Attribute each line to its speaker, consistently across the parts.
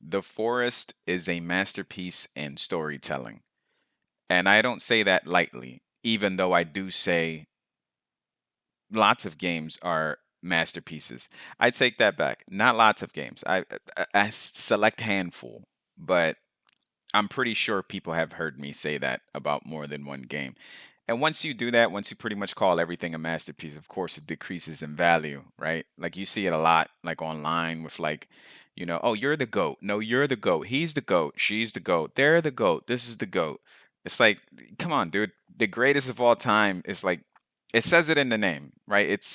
Speaker 1: The Forest is a masterpiece in storytelling. And I don't say that lightly, even though I do say lots of games are masterpieces. I take that back. Not lots of games. A select handful, but I'm pretty sure people have heard me say that about more than one game. And once you do that, once you pretty much call everything a masterpiece, of course it decreases in value, right? Like you see it a lot, like online with like, oh, you're the goat. No, you're the goat. He's the goat. She's the goat. They're the goat. This is the goat. It's like, come on, dude. The greatest of all time is like, it says it in the name, right? It's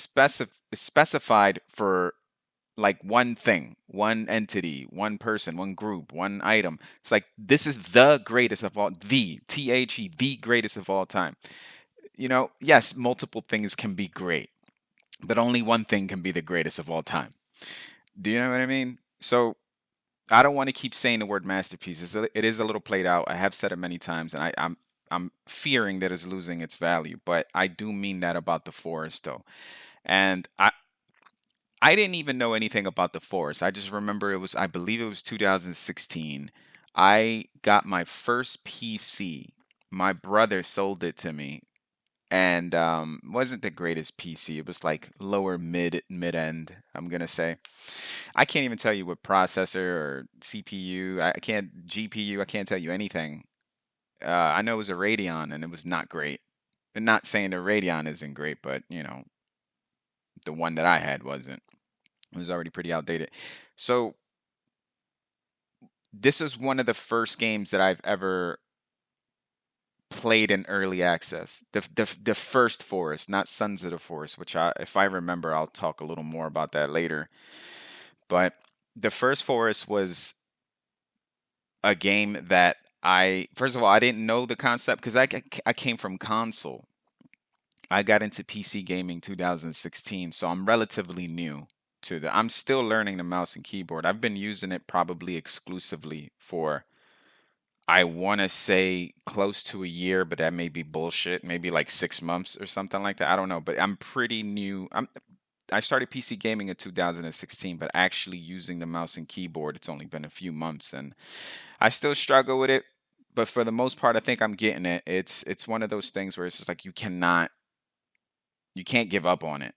Speaker 1: specified for like one thing, one entity, one person, one group, one item. It's like this is the greatest of all, the greatest of all time. Yes, multiple things can be great, but only one thing can be the greatest of all time. Do you know what I mean? So I don't want to keep saying the word masterpiece. It is a little played out. I have said it many times, and I'm fearing that it's losing its value. But I do mean that about the forest, though. And I didn't even know anything about the forest. I just remember I believe it was 2016. I got my first PC. My brother sold it to me, and wasn't the greatest PC. It was like lower mid end, I'm gonna say. I can't even tell you what processor or CPU. I can't GPU. I can't tell you anything. I know it was a Radeon, and it was not great. And not saying the Radeon isn't great, but the one that I had wasn't. It was already pretty outdated. So this is one of the first games that I've ever played in early access. The first Forest, not Sons of the Forest, which if I remember, I'll talk a little more about that later. But the first Forest was a game that first of all, I didn't know the concept because I came from console. I got into PC gaming 2016, so I'm relatively new I'm still learning the mouse and keyboard. I've been using it probably exclusively for I want to say close to a year, but that may be bullshit. Maybe like 6 months or something like that. I don't know, but I'm pretty new. I started PC gaming in 2016, but actually using the mouse and keyboard, it's only been a few months, and I still struggle with it. But for the most part, I think I'm getting it. It's one of those things where it's just like you can't give up on it.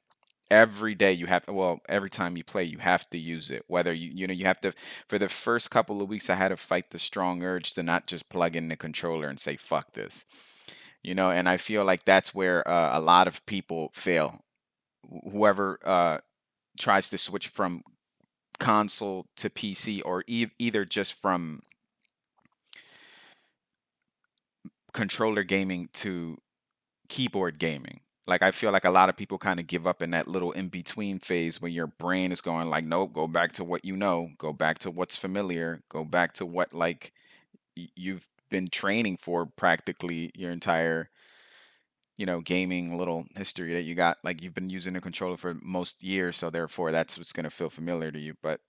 Speaker 1: Every day you have to, well, every time you play, you have to use it. Whether you have to, for the first couple of weeks, I had to fight the strong urge to not just plug in the controller and say, fuck this. And I feel like that's where a lot of people fail. Whoever tries to switch from console to PC or either just from controller gaming to keyboard gaming. Like I feel like a lot of people kind of give up in that little in between phase when your brain is going like, nope, go back to what you know, go back to what's familiar, go back to what like you've been training for practically your entire, gaming little history that you got. Like you've been using a controller for most years, so therefore that's what's gonna feel familiar to you. But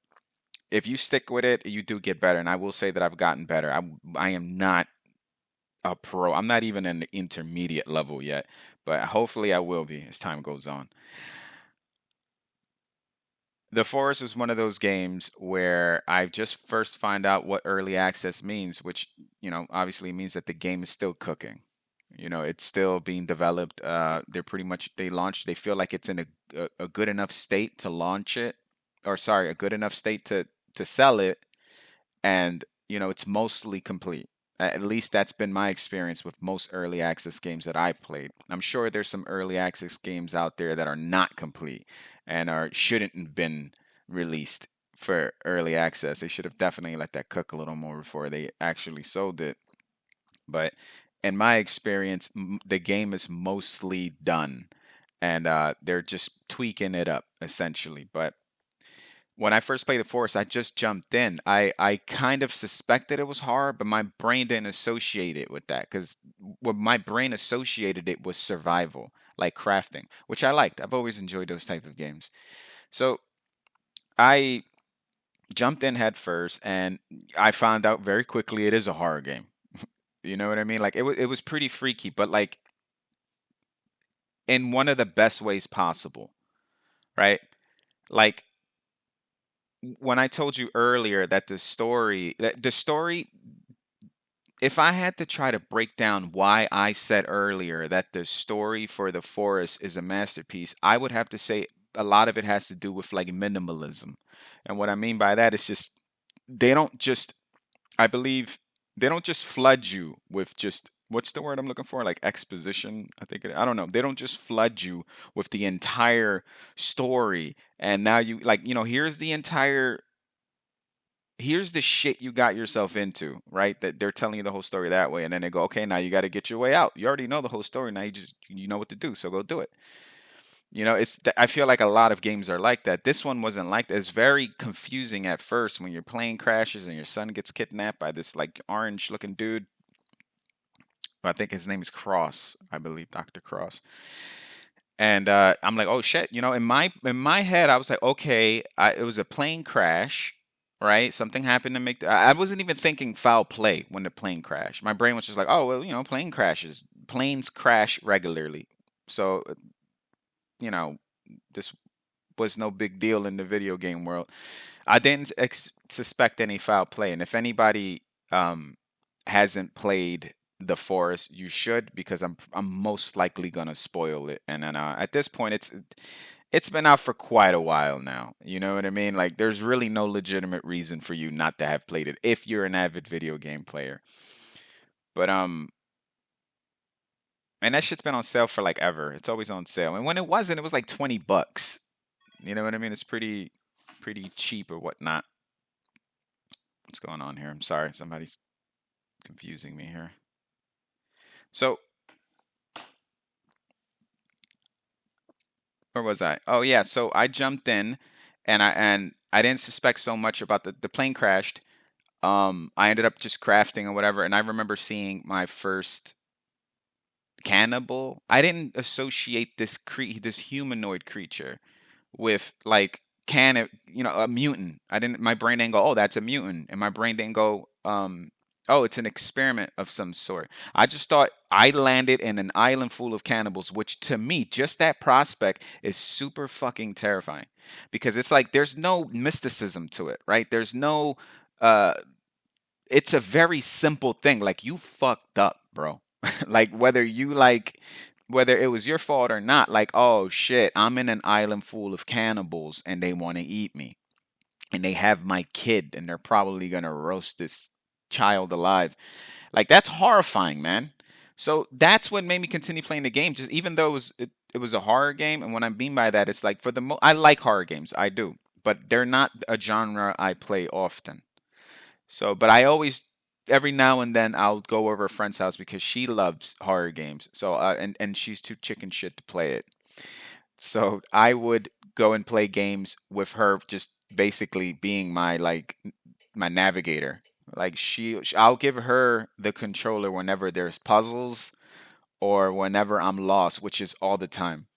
Speaker 1: if you stick with it, you do get better. And I will say that I've gotten better. I am not a pro. I'm not even an intermediate level yet, but hopefully I will be as time goes on. The Forest is one of those games where I just first find out what early access means, which, obviously means that the game is still cooking. It's still being developed. They feel like it's in a good enough state to launch it, or sorry, a good enough state to sell it, and it's mostly complete. At least that's been my experience with most early access games that I played. I'm sure there's some early access games out there that are not complete and are shouldn't have been released for early access. They should have definitely let that cook a little more before they actually sold it. But in my experience, the game is mostly done, and they're just tweaking it up essentially. But when I first played the Forest, I just jumped in. I kind of suspected it was hard, but my brain didn't associate it with that because what my brain associated it was survival, like crafting, which I liked. I've always enjoyed those type of games. So I jumped in head first, and I found out very quickly it is a horror game. You know what I mean? Like it was pretty freaky, but like in one of the best ways possible, right? Like when I told you earlier that the story, if I had to try to break down why I said earlier that the story for The Forest is a masterpiece, I would have to say a lot of it has to do with like minimalism. And what I mean by that is just they don't just I believe they don't just flood you with just what's the word I'm looking for? Like exposition, I think I don't know. They don't just flood you with the entire story and now you like, here's the shit you got yourself into, right? That they're telling you the whole story that way, and then they go, okay, now you got to get your way out. You already know the whole story. Now you know what to do, so go do it. I feel like a lot of games are like that. This one wasn't like that. It's very confusing at first when your plane crashes and your son gets kidnapped by this like orange looking dude. I think his name is Cross, I believe, Dr. Cross. And I'm like, oh shit, in my head, I was like, okay, it was a plane crash, right? Something happened to make. I wasn't even thinking foul play when the plane crashed. My brain was just like, oh well, plane crashes, planes crash regularly, so you know, this was no big deal in the video game world. I didn't suspect any foul play, and if anybody hasn't played The Forest, you should because I'm most likely gonna spoil it. And then at this point, it's been out for quite a while now. You know what I mean? Like, there's really no legitimate reason for you not to have played it if you're an avid video game player. But and that shit's been on sale for like ever. It's always on sale, and when it wasn't, it was like $20. You know what I mean? It's pretty cheap or whatnot. What's going on here? I'm sorry, somebody's confusing me here. So, where was I? Oh yeah, so I jumped in, and I didn't suspect so much about the plane crashed. I ended up just crafting or whatever, and I remember seeing my first cannibal. I didn't associate this humanoid creature with like a mutant. I didn't My brain didn't go, "Oh, that's a mutant." And my brain didn't go, "Oh, it's an experiment of some sort." I just thought I landed in an island full of cannibals, which to me, just that prospect is super fucking terrifying because it's like there's no mysticism to it, right? There's no uh it's a very simple thing. Like, you fucked up, bro. Like, whether it was your fault or not, like, oh shit, I'm in an island full of cannibals and they want to eat me. And they have my kid and they're probably gonna roast this child alive. Like, that's horrifying, man. So that's what made me continue playing the game. Just even though it was a horror game, and what I mean by that, it's like I like horror games, I do, but they're not a genre I play often. So, but I always, every now and then, I'll go over a friend's house because she loves horror games. So, and she's too chicken shit to play it. So I would go and play games with her, just basically being my navigator. Like, I'll give her the controller whenever there's puzzles or whenever I'm lost, which is all the time.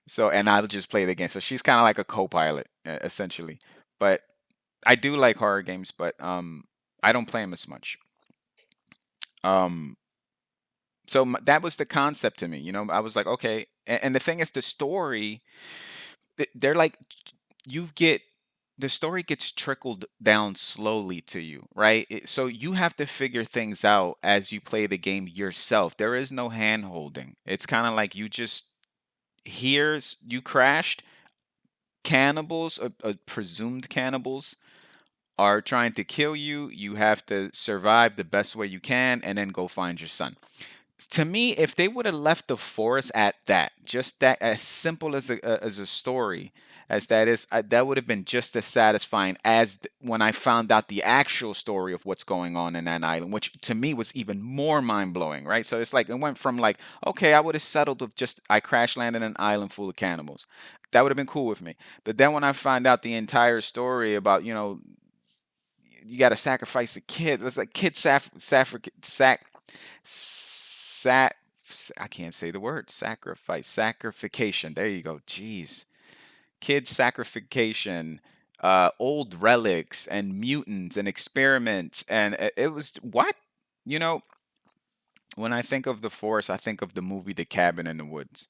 Speaker 1: So, and I'll just play the game. So she's kind of like a co-pilot, essentially. But I do like horror games, but I don't play them as much. Um, so that was the concept to me. I was like, okay. And the thing is, the story, they're like, you get the story gets trickled down slowly to you, right? So you have to figure things out as you play the game yourself. There is no hand holding. It's kind of like here's you crashed. Cannibals, presumed cannibals, are trying to kill you. You have to survive the best way you can and then go find your son. To me, if they would have left the forest at that, just that, as simple as a story as that is, that would have been just as satisfying as when I found out the actual story of what's going on in that island, which to me was even more mind blowing, right? So it's like it went from like, okay, I would have settled with just I crash landed in an island full of cannibals. That would have been cool with me. But then when I find out the entire story about, you got to sacrifice a kid. It's like kid sac. I can't say the word sacrification. There you go. Jeez, kid sacrification, old relics and mutants and experiments, and it was what you know. When I think of the Force, I think of the movie The Cabin in the Woods,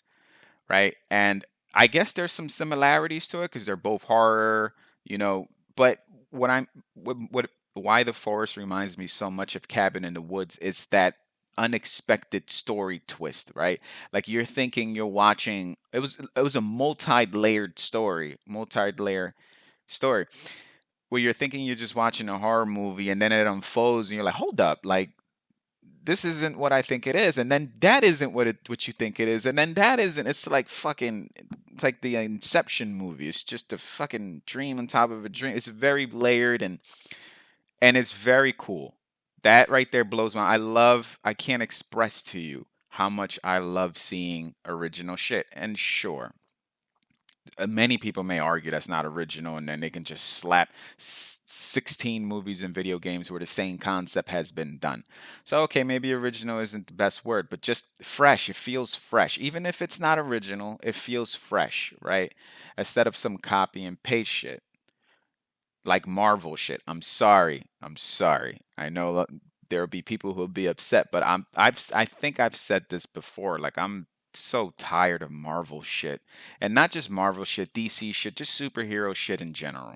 Speaker 1: right? And I guess there's some similarities to it because they're both horror, you know, But what I'm what why the forest reminds me so much of Cabin in the Woods is that unexpected story twist, right? Like you're thinking you're watching it was a multi-layer story where you're thinking you're just watching a horror movie and then it unfolds and you're like, "Hold up, like this isn't what I think it is." And then that isn't what you think it is. And then that isn't. It's like fucking it's like the Inception movie. It's just a fucking dream on top of a dream. It's very layered and it's very cool. That right there blows my. I can't express to you how much I love seeing original shit. And sure, many people may argue that's not original, and then they can just slap 16 movies and video games where the same concept has been done. So, okay, maybe original isn't the best word, but just fresh. It feels fresh. Even if it's not original, it feels fresh, right? Instead of some copy and paste shit like Marvel shit. I'm sorry. I'm sorry. I know there'll be people who'll be upset, but I think I've said this before. Like I'm so tired of Marvel shit. And not just Marvel shit, DC shit, just superhero shit in general.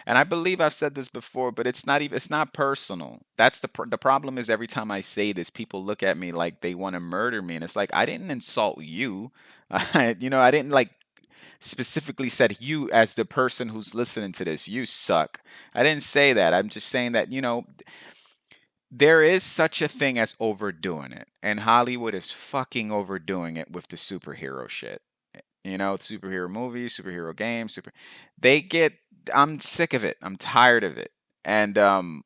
Speaker 1: And I believe I've said this before, but it's not personal. That's the problem is every time I say this, people look at me like they want to murder me and it's like I didn't insult you. I didn't like specifically said you as the person who's listening to this, you suck. I didn't say that. I'm just saying that, there is such a thing as overdoing it. And Hollywood is fucking overdoing it with the superhero shit. Superhero movies, superhero games, they get I'm sick of it. I'm tired of it. And I'm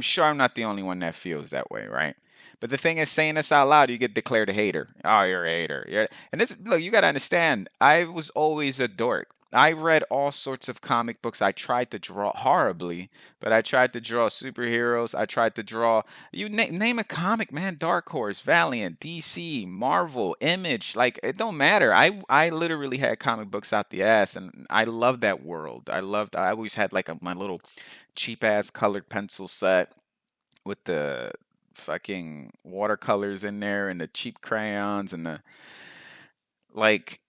Speaker 1: sure I'm not the only one that feels that way, right? But the thing is, saying this out loud, you get declared a hater. Oh, you're a hater. And this, look, you got to understand, I was always a dork. I read all sorts of comic books. I tried to draw horribly, but I tried to draw superheroes. I tried to draw, name a comic, man. Dark Horse, Valiant, DC, Marvel, Image. Like, it don't matter. I literally had comic books out the ass, and I love that world. I always had like my little cheap ass colored pencil set with the fucking watercolors in there and the cheap crayons and the like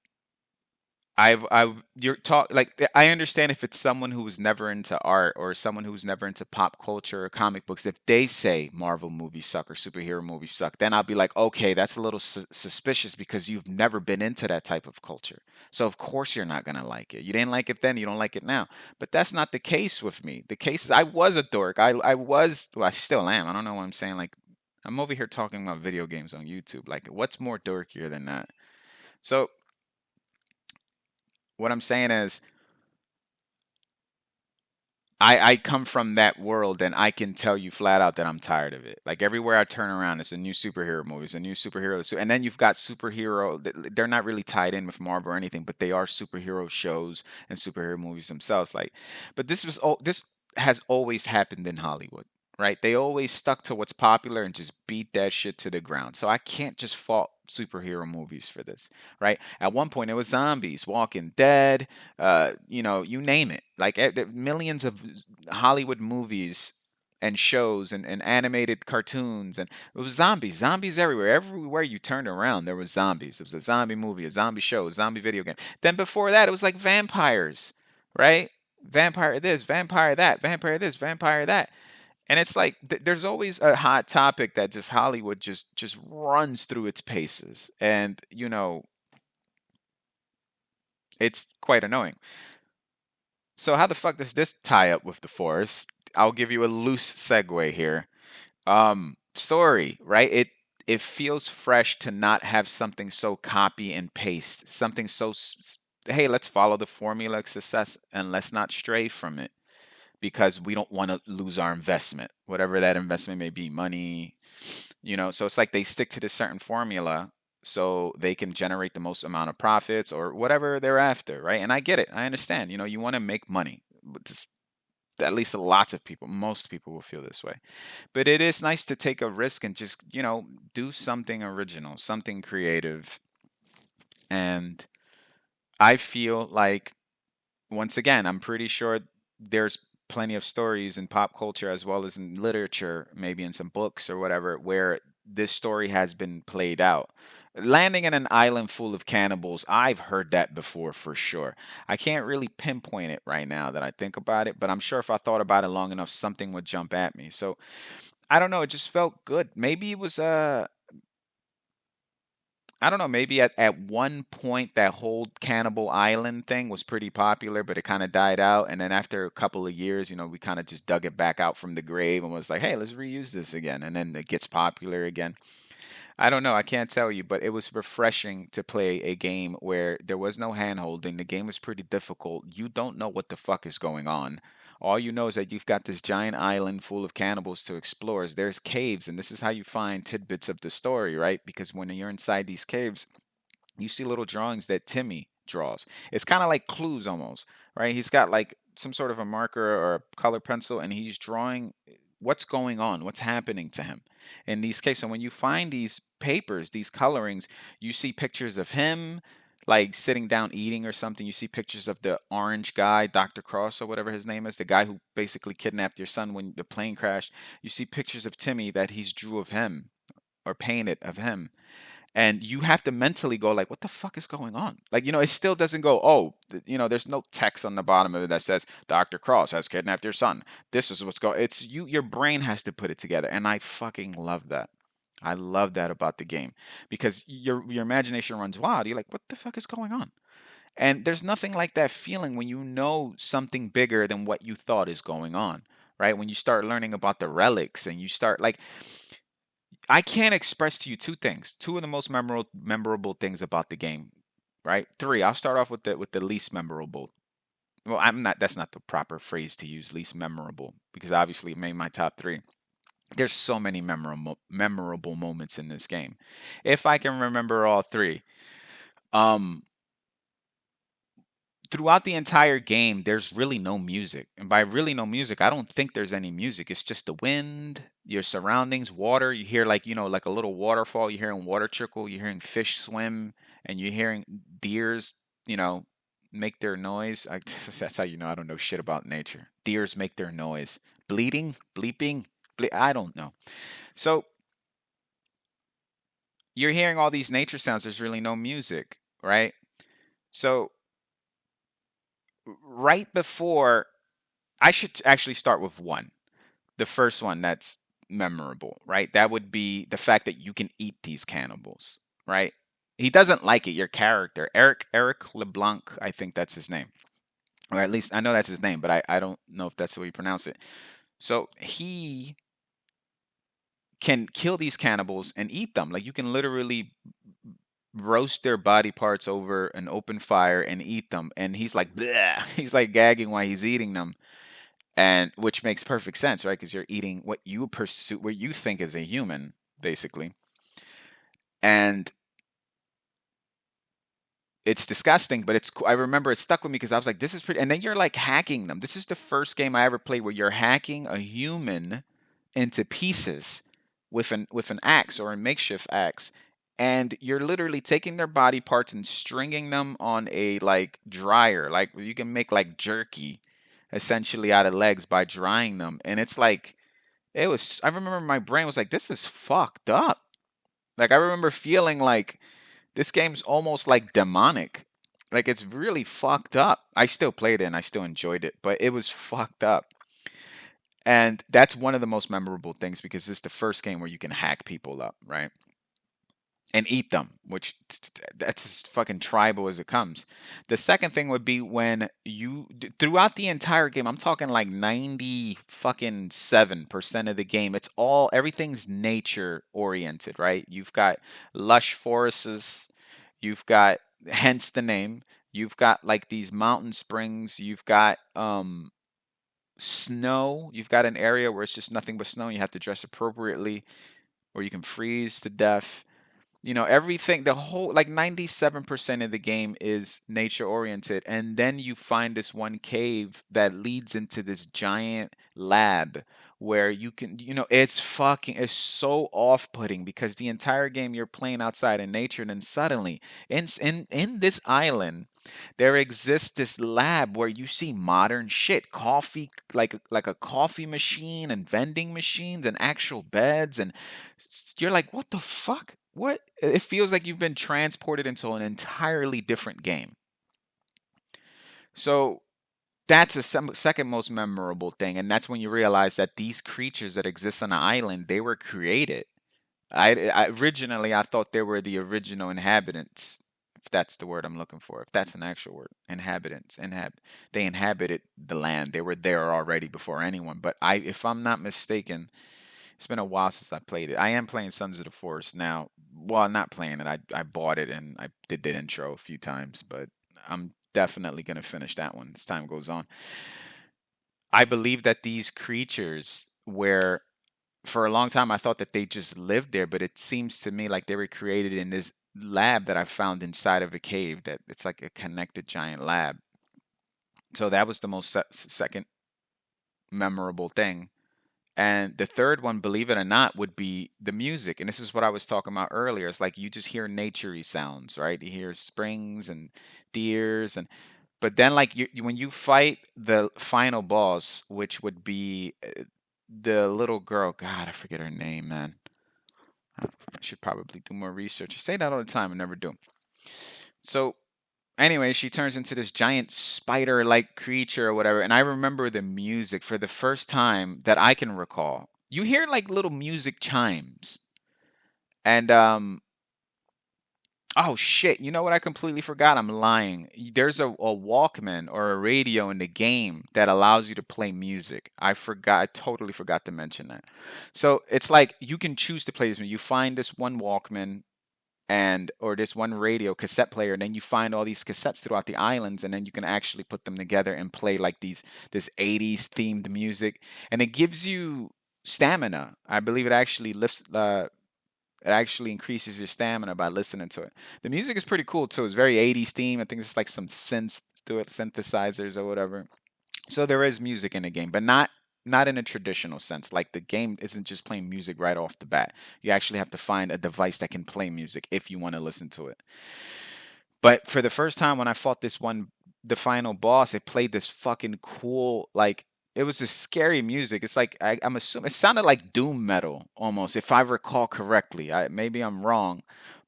Speaker 1: you're talk like I understand if it's someone who was never into art or someone who's never into pop culture or comic books, if they say Marvel movies suck or superhero movies suck, then I'll be like, okay, that's a little suspicious because you've never been into that type of culture. So of course you're not gonna like it. You didn't like it then, you don't like it now. But that's not the case with me. The case is I was a dork. I was well, I still am. I don't know what I'm saying. Like I'm over here talking about video games on YouTube. Like what's more dorkier than that? So what I'm saying is I come from that world and I can tell you flat out that I'm tired of it. Like everywhere I turn around, it's a new superhero movie, it's a new superhero. And then you've got they're not really tied in with Marvel or anything, but they are superhero shows and superhero movies themselves. Like, but this has always happened in Hollywood, right? They always stuck to what's popular and just beat that shit to the ground. So I can't just fault superhero movies for this, right? At one point, it was zombies, Walking Dead, you name it. Like millions of Hollywood movies and shows and animated cartoons, and it was zombies everywhere. Everywhere you turned around, there was zombies. It was a zombie movie, a zombie show, a zombie video game. Then before that, it was like vampires, right? Vampire this, vampire that, vampire this, vampire that. And it's like there's always a hot topic that just Hollywood just runs through its paces, and it's quite annoying. So how the fuck does this tie up with the forest? I'll give you a loose segue here. Story, right? It feels fresh to not have something so copy and paste, something so hey, let's follow the formula of success and let's not stray from it because we don't want to lose our investment, whatever that investment may be, money, So it's like they stick to this certain formula so they can generate the most amount of profits or whatever they're after, right? And I get it. I understand. You want to make money. But at least lots of people, most people will feel this way. But it is nice to take a risk and just, do something original, something creative. And I feel like once again, I'm pretty sure there's plenty of stories in pop culture as well as in literature, maybe in some books or whatever, where this story has been played out. Landing in an island full of cannibals, I've heard that before for sure. I can't really pinpoint it right now that I think about it, but I'm sure if I thought about it long enough, something would jump at me. So I don't know, it just felt good. Maybe it was I don't know, maybe at one point that whole Cannibal Island thing was pretty popular, but it kind of died out. And then after a couple of years, we kind of just dug it back out from the grave and was like, hey, let's reuse this again. And then it gets popular again. I don't know. I can't tell you, but it was refreshing to play a game where there was no hand holding. The game was pretty difficult. You don't know what the fuck is going on. All you know is that you've got this giant island full of cannibals to explore. There's caves, and this is how you find tidbits of the story, right? Because when you're inside these caves, you see little drawings that Timmy draws. It's kind of like clues almost, right? He's got like some sort of a marker or a color pencil and he's drawing what's going on, what's happening to him in these cases. So when you find these papers, these colorings, you see pictures of him like sitting down eating or something. You see pictures of the orange guy, Dr. Cross or whatever his name is, the guy who basically kidnapped your son when the plane crashed. You see pictures of Timmy that he's drew of him or painted of him, and you have to mentally go like, what the fuck is going on? Like, it still doesn't go, oh, there's no text on the bottom of it that says Dr. Cross has kidnapped your son, this is what's going. It's you, your brain has to put it together, and I fucking love that. I love that about the game, because your imagination runs wild. You're like, what the fuck is going on? And there's nothing like that feeling when you know something bigger than what you thought is going on, right? When you start learning about the relics and you start like, I can't express to you two things, two of the most memorable things about the game, right? Three. I'll start off with the least memorable. Well, I'm not. That's not the proper phrase to use, least memorable, because obviously it made my top three. There's so many memorable moments in this game. If I can remember all three, um, throughout the entire game, there's really no music. And by really no music, I don't think there's any music. It's just the wind, your surroundings, water. You hear like, like a little waterfall. You're hearing water trickle. You're hearing fish swim. And you're hearing deers, make their noise. That's how you know I don't know shit about nature. Deers make their noise. Bleeding, bleeping, I don't know. So you're hearing all these nature sounds. There's really no music, right? So right before, I should actually start with one. The first one that's memorable, right? That would be the fact that you can eat these cannibals, right? He doesn't like it. Your character, Eric LeBlanc, I think that's his name, or at least I know that's his name, but I don't know if that's the way you pronounce it. So he can kill these cannibals and eat them. Like you can literally roast their body parts over an open fire and eat them. And he's like, bleh. He's like gagging while he's eating them, and which makes perfect sense, right? Because you're eating what you pursue, what you think is a human, basically. And it's disgusting, but it's. I remember it stuck with me because I was like, "This is pretty." And then you're like hacking them. This is the first game I ever played where you're hacking a human into pieces with an axe or a makeshift axe, and you're literally taking their body parts and stringing them on a like dryer, like you can make like jerky essentially out of legs by drying them. And it's like it was. I remember my brain was like, "This is fucked up." Like I remember feeling like this game's almost like demonic. Like it's really fucked up. I still played it and I still enjoyed it, but it was fucked up. And that's one of the most memorable things because it's the first game where you can hack people up, right? And eat them, which that's as fucking tribal as it comes. The second thing would be when throughout the entire game, I'm talking like 90 fucking 7% of the game, it's all everything's nature oriented, right? You've got lush forests, you've got hence the name, you've got like these mountain springs, you've got snow, you've got an area where it's just nothing but snow, and you have to dress appropriately, or you can freeze to death. Everything, the whole, like 97% of the game is nature oriented. And then you find this one cave that leads into this giant lab where you can, it's so off-putting because the entire game you're playing outside in nature, and then suddenly in this island there exists this lab where you see modern shit, coffee, like a coffee machine and vending machines and actual beds, and you're like, what the fuck? What? It feels like you've been transported into an entirely different game. So that's a second most memorable thing, and that's when you realize that these creatures that exist on the island, they were created. Originally I thought they were the original inhabitants, if that's the word I'm looking for, if that's an actual word, inhabitants. They inhabited the land. They were there already before anyone. But if I'm not mistaken, it's been a while since I played it. I am playing Sons of the Forest now. Well, I'm not playing it. I bought it and I did the intro a few times, but I'm definitely gonna finish that one as time goes on. I believe that these creatures were, for a long time I thought that they just lived there, but it seems to me like they were created in this lab that I found inside of a cave, that it's like a connected giant lab. So that was the most second memorable thing. And the third one, believe it or not, would be the music. And this is what I was talking about earlier. It's like you just hear naturey sounds, right? You hear springs and deers, and but then like when you fight the final boss, which would be the little girl. God, I forget her name, man. I should probably do more research. I say that all the time and never do. So anyway, she turns into this giant spider-like creature or whatever, and I remember the music for the first time that I can recall. You hear like little music chimes, and oh shit, you know what? I completely forgot. I'm lying. There's a Walkman or a radio in the game that allows you to play music. I forgot. I totally forgot to mention that. So it's like you can choose to play this. You find this one Walkman and or this one radio cassette player, and then you find all these cassettes throughout the islands, and then you can actually put them together and play like this 80s themed music, and it gives you stamina. I believe it actually lifts it actually increases your stamina by listening to it. The music is pretty cool too. It's very 80s theme. I think it's like some synths to it, synthesizers or whatever. So there is music in the game, but not in a traditional sense. Like the game isn't just playing music right off the bat. You actually have to find a device that can play music if you want to listen to it. But for the first time when I fought the final boss, it played this fucking cool, like, it was this scary music. It's like I'm assuming it sounded like doom metal almost, if I recall correctly. Maybe I'm wrong,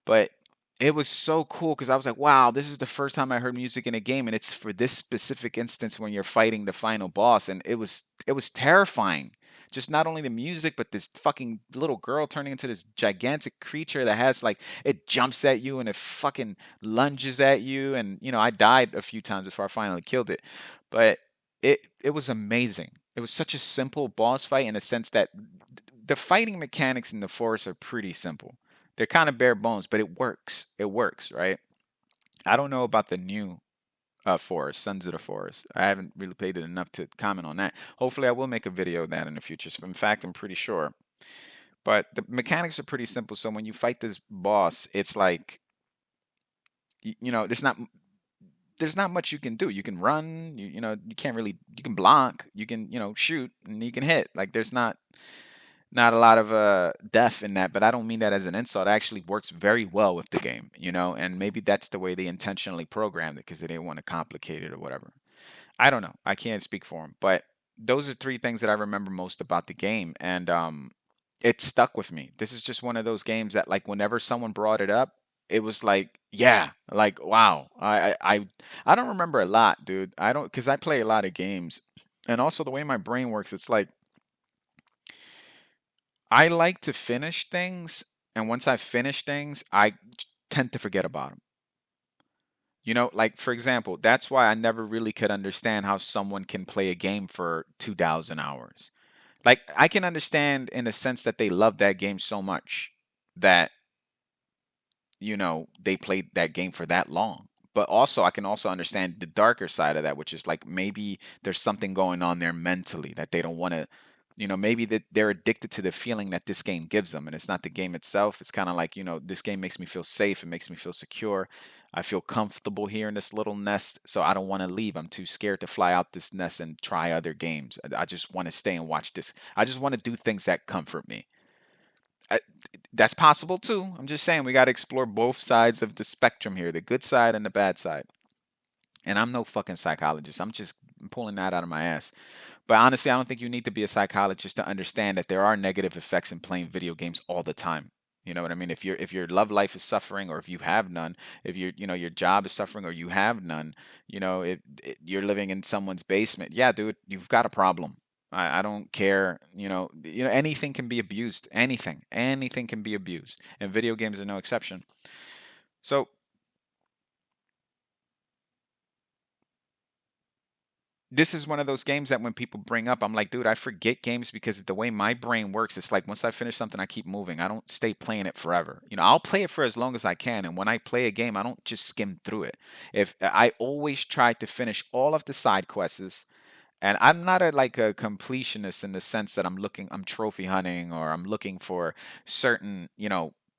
Speaker 1: but it was so cool because I was like, wow, this is the first time I heard music in a game, and it's for this specific instance when you're fighting the final boss, and it was terrifying. Just not only the music, but this fucking little girl turning into this gigantic creature that has like, it jumps at you and it fucking lunges at you, and I died a few times before I finally killed it, but it was amazing. It was such a simple boss fight in the sense that the fighting mechanics in the forest are pretty simple. They're kind of bare bones, but it works. It works, right? I don't know about the new Forest, Sons of the Forest. I haven't really played it enough to comment on that. Hopefully, I will make a video of that in the future. So in fact, I'm pretty sure. But the mechanics are pretty simple. So when you fight this boss, it's like, there's not much you can do. You can run. You can't really. You can block. You can shoot, and you can hit. Like there's not a lot of death in that, but I don't mean that as an insult. It actually works very well with the game, and maybe that's the way they intentionally programmed it because they didn't want to complicate it or whatever. I don't know. I can't speak for them, but those are three things that I remember most about the game, and it stuck with me. This is just one of those games that, like, whenever someone brought it up, it was like, yeah, like, wow. I don't remember a lot, dude. I don't, because I play a lot of games, and also the way my brain works, it's like I like to finish things, and once I finish things, I tend to forget about them. Like for example, that's why I never really could understand how someone can play a game for 2,000 hours. Like I can understand in the sense that they love that game so much that they played that game for that long. But also, I can also understand the darker side of that, which is like maybe there's something going on there mentally that they don't want to, maybe that they're addicted to the feeling that this game gives them, and it's not the game itself. It's kind of like, this game makes me feel safe, it makes me feel secure. I feel comfortable here in this little nest, so I don't want to leave. I'm too scared to fly out this nest and try other games. I just want to stay and watch this. I just want to do things that comfort me. I, that's possible too. I'm just saying we got to explore both sides of the spectrum here, the good side and the bad side. And I'm no fucking psychologist. I'm just pulling that out of my ass. But honestly, I don't think you need to be a psychologist to understand that there are negative effects in playing video games all the time. You know what I mean? If your love life is suffering, or if you have none, if your job is suffering, or you have none, if you're living in someone's basement, yeah, dude, you've got a problem. I don't care. Anything can be abused. Anything can be abused, and video games are no exception. So this is one of those games that when people bring up, I'm like, dude, I forget games because the way my brain works, it's like once I finish something, I keep moving. I don't stay playing it forever. I'll play it for as long as I can. And when I play a game, I don't just skim through it. If I always try to finish all of the side quests, and I'm not like a completionist in the sense that I'm trophy hunting, or I'm looking for certain,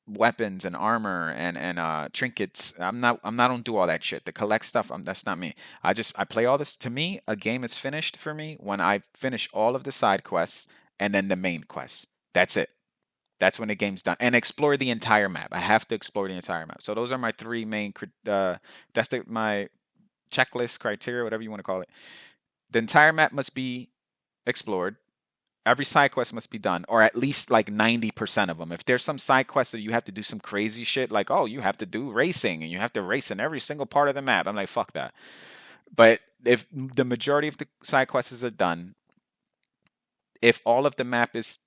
Speaker 1: weapons and armor and trinkets. I don't do all that shit. The collect stuff, that's not me. I play all this. To me, a game is finished for me when I finish all of the side quests and then the main quests. That's it. That's when the game's done. And explore the entire map. I have to explore the entire map. So those are my three main that's my checklist criteria, whatever you want to call it. The entire map must be explored. Every side quest must be done, or at least like 90% of them. If there's some side quest that you have to do some crazy shit, like, oh, you have to do racing and you have to race in every single part of the map, I'm like, fuck that. But if the majority of the side quests are done, if all of the map is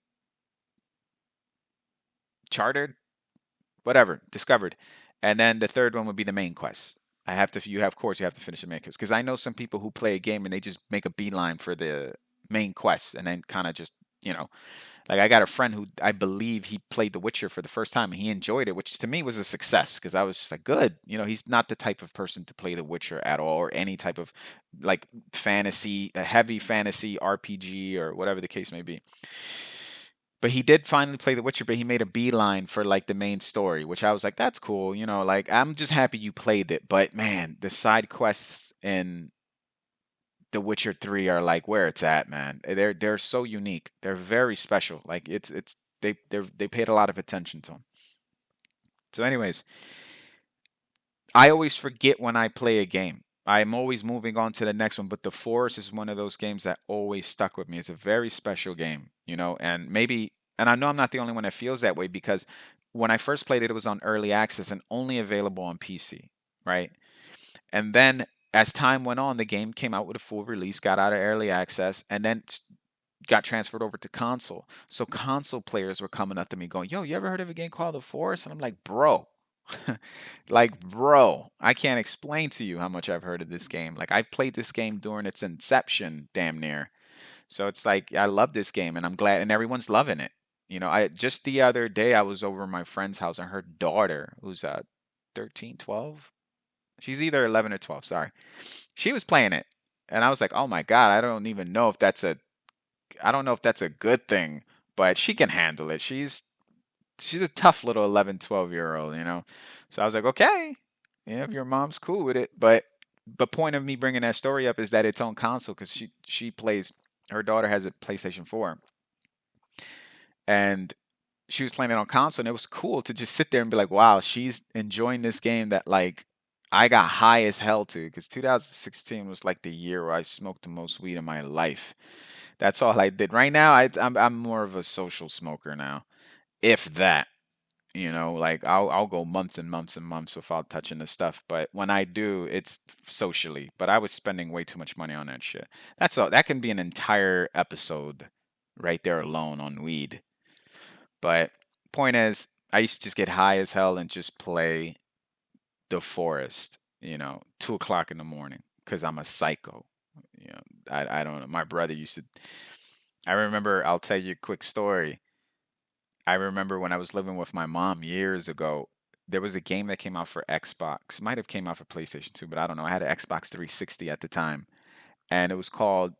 Speaker 1: charted, whatever, discovered, and then the third one would be the main quest. Of course, you have to finish the main quest. Because I know some people who play a game and they just make a beeline for the main quest and then kind of just, you know, like I got a friend who I believe he played The Witcher for the first time and he enjoyed it, which to me was a success because I was just like, good. He's not the type of person to play The Witcher at all, or any type of like fantasy, a heavy fantasy RPG or whatever the case may be. But he did finally play The Witcher, but he made a beeline for like the main story, which I was like, that's cool. Like I'm just happy you played it. But man, the side quests in The Witcher 3 are like where it's at, man. They're so unique. They're very special. Like they paid a lot of attention to them. So, anyways, I always forget when I play a game. I'm always moving on to the next one, but The Forest is one of those games that always stuck with me. It's a very special game, and I know I'm not the only one that feels that way because when I first played it, it was on early access and only available on PC, right? And then as time went on, the game came out with a full release, got out of early access, and then got transferred over to console. So console players were coming up to me going, "Yo, you ever heard of a game called The Forest?" And I'm like, "Bro, like, bro, I can't explain to you how much I've heard of this game. Like, I played this game during its inception, damn near. So it's like I love this game, and I'm glad, and everyone's loving it. I just the other day I was over at my friend's house, and her daughter, who's 13, 12, she's either 11 or 12, sorry, she was playing it, and I was like, oh my god, I don't know if that's a good thing, but she can handle it. She's a tough little 11, 12-year old. So I was like, okay, if your mom's cool with it. But the point of me bringing that story up is that it's on console because she plays, her daughter has a PlayStation 4, and she was playing it on console, and it was cool to just sit there and be like, wow, she's enjoying this game that like I got high as hell to, because 2016 was like the year where I smoked the most weed in my life. That's all I did. Right now, I'm more of a social smoker now, if that. Like I'll go months and months and months without touching the stuff, but when I do, it's socially. But I was spending way too much money on that shit. That's all. That can be an entire episode right there alone on weed. But point is, I used to just get high as hell and just play The Forest, 2 o'clock in the morning, because I'm a psycho. I don't know. My brother used to. I remember. I'll tell you a quick story. I remember when I was living with my mom years ago, there was a game that came out for Xbox. It might have came out for PlayStation 2, but I don't know. I had an Xbox 360 at the time, and it was called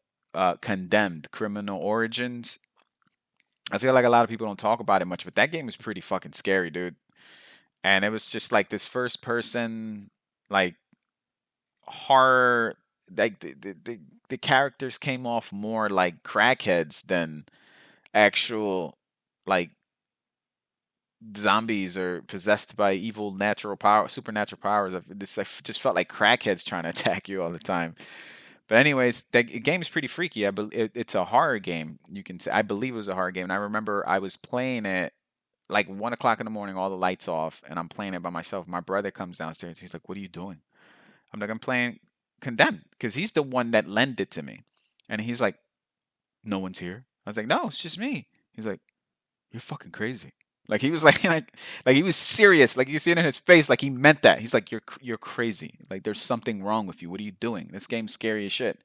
Speaker 1: Condemned: Criminal Origins. I feel like a lot of people don't talk about it much, but that game was pretty fucking scary, dude. And it was just like this first person. like horror. Like the characters came off more like crackheads than actual like zombies or possessed by evil natural power, supernatural powers. This I just felt like crackheads trying to attack you all the time. But anyways, that game is pretty freaky. It's a horror game. You can say I believe it was a horror game, and I remember I was playing it like 1 o'clock in the morning, all the lights off, and I'm playing it by myself. My brother comes downstairs. He's like, "What are you doing?" I'm like, "I'm playing Condemned," because he's the one that lent it to me, and he's like, "No one's here." I was like, "No, it's just me." He's like, "You're fucking crazy." Like he was like he was serious. Like you see it in his face. Like he meant that. He's like, you're crazy. Like there's something wrong with you. What are you doing? This game's scary as shit."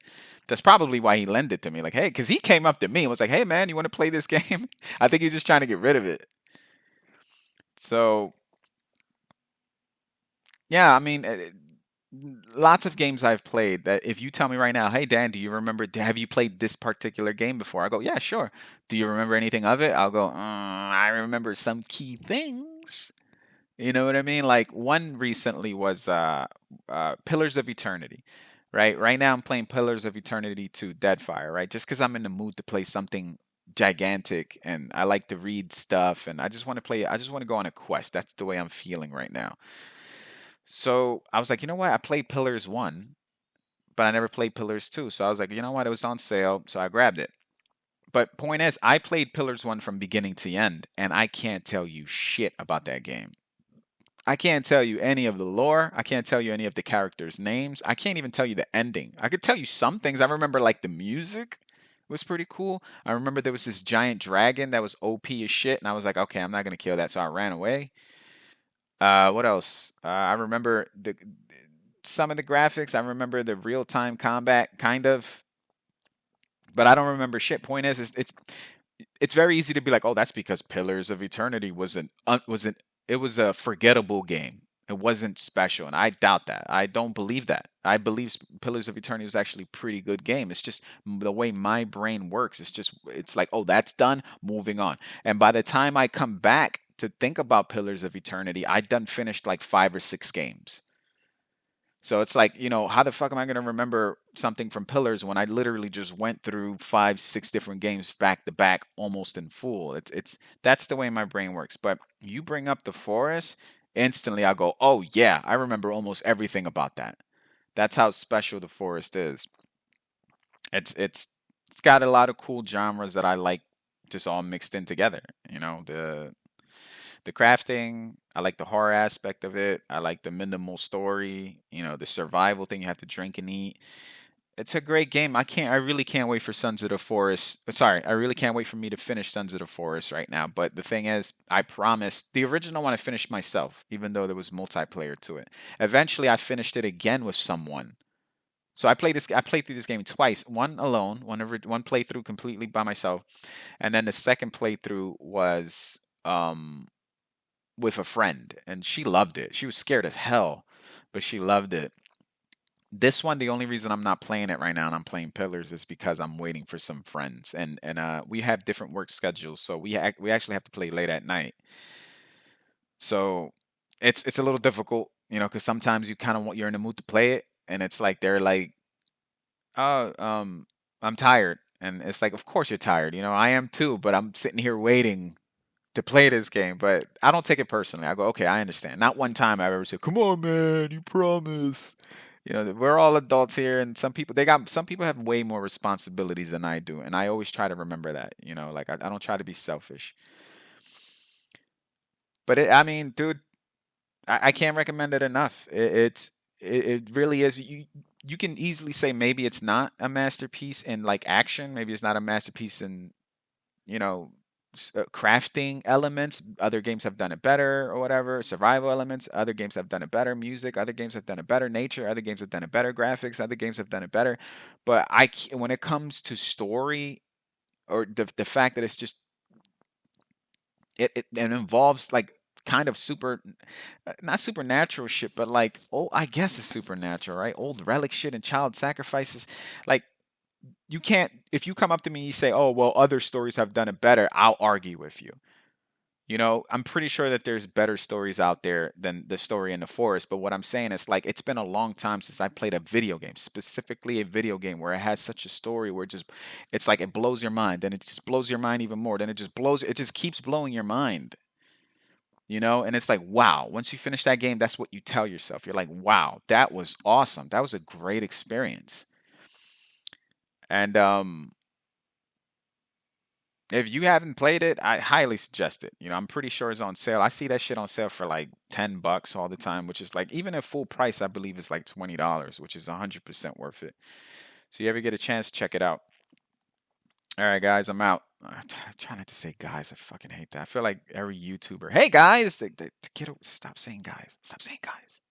Speaker 1: That's probably why he lent it to me. Like, hey, because he came up to me and was like, "Hey, man, you want to play this game?" I think he's just trying to get rid of it. So yeah, I mean, lots of games I've played that if you tell me right now, "Hey Dan, do you remember? Have you played this particular game before?" I go, "Yeah, sure." "Do you remember anything of it?" I'll go, "I remember some key things." You know what I mean? Like one recently was Pillars of Eternity. Right now I'm playing Pillars of Eternity to Deadfire, right? Just because I'm in the mood to play something gigantic and I like to read stuff and I just want to play I just want to go on a quest. That's the way I'm feeling right now. So I was like, you know what? I played Pillars 1, but I never played Pillars 2. So I was like, you know what? It was on sale, so I grabbed it. But point is, I played Pillars 1 from beginning to end, and I can't tell you shit about that game. I can't tell you any of the lore. I can't tell you any of the characters' names. I can't even tell you the ending. I could tell you some things. I remember like the music was pretty cool. I remember there was this giant dragon that was OP as shit, and I was like, okay, I'm not gonna kill that, so I ran away. What else? I remember the some of the graphics. I remember the real time combat, kind of, but I don't remember shit. Point is, it's very easy to be like, oh, that's because Pillars of Eternity wasn't it was a forgettable game. It wasn't special, and I doubt that. I don't believe that. I believe Pillars of Eternity was actually a pretty good game. It's just the way my brain works. It's like, oh, that's done. Moving on. And by the time I come back to think about Pillars of Eternity, I done finished like 5 or 6 games. So it's like, how the fuck am I going to remember something from Pillars when I literally just went through 5, 6 different games back to back, almost in full? It's that's the way my brain works. But you bring up the forest, instantly I go, oh yeah, I remember almost everything about that. That's how special the forest is. It's got a lot of cool genres that I like, just all mixed in together. The crafting. I like the horror aspect of it. I like the minimal story. The survival thing. You have to drink and eat. It's a great game. I really can't wait for Sons of the Forest. Sorry, I really can't wait for me to finish Sons of the Forest right now. But the thing is, I promised the original one I finished myself, even though there was multiplayer to it. Eventually, I finished it again with someone. So I played through this game twice. One alone, one playthrough completely by myself, and then the second playthrough was with a friend, and she loved it. She was scared as hell, but she loved it. This one, the only reason I'm not playing it right now and I'm playing Pillars is because I'm waiting for some friends, and we have different work schedules, so we actually have to play late at night. So it's a little difficult, because sometimes you kind of want you're in the mood to play it, and it's like they're like, "Oh, I'm tired," and it's like, of course you're tired, I am too, but I'm sitting here waiting to play this game, but I don't take it personally. I go, okay, I understand. Not one time I've ever said, "Come on, man, you promised." We're all adults here, and some people have way more responsibilities than I do, and I always try to remember that. Like I don't try to be selfish. But I mean, dude, I can't recommend it enough. It really is. You can easily say maybe it's not a masterpiece in like action. Maybe it's not a masterpiece in you know crafting elements. Other games have done it better or whatever. Survival elements. Other games have done it better. Music. Other games have done it better. Nature. Other games have done it better. Graphics. Other games have done it better. But when it comes to story or the fact that it's just it involves like kind of not supernatural shit, but like, oh, I guess it's supernatural, right? Old relic shit and child sacrifices. Like, you can't, if you come up to me and you say, oh, well, other stories have done it better, I'll argue with you. You know, I'm pretty sure that there's better stories out there than the story in the forest. But what I'm saying is, like, it's been a long time since I played a video game, specifically a video game where it has such a story where it's like it blows your mind, then it just blows your mind even more, then it just keeps blowing your mind, you know? And it's like, wow, once you finish that game, that's what you tell yourself. You're like, wow, that was awesome. That was a great experience. And if you haven't played it, I highly suggest it. You know, I'm pretty sure it's on sale. I see that shit on sale for like $10 all the time, which is like even at full price, I believe it's like $20, which is 100% worth it. So you ever get a chance, check it out. All right, guys, I'm out. Try not to say guys. I fucking hate that. I feel like every YouTuber. Hey guys, stop saying guys. Stop saying guys.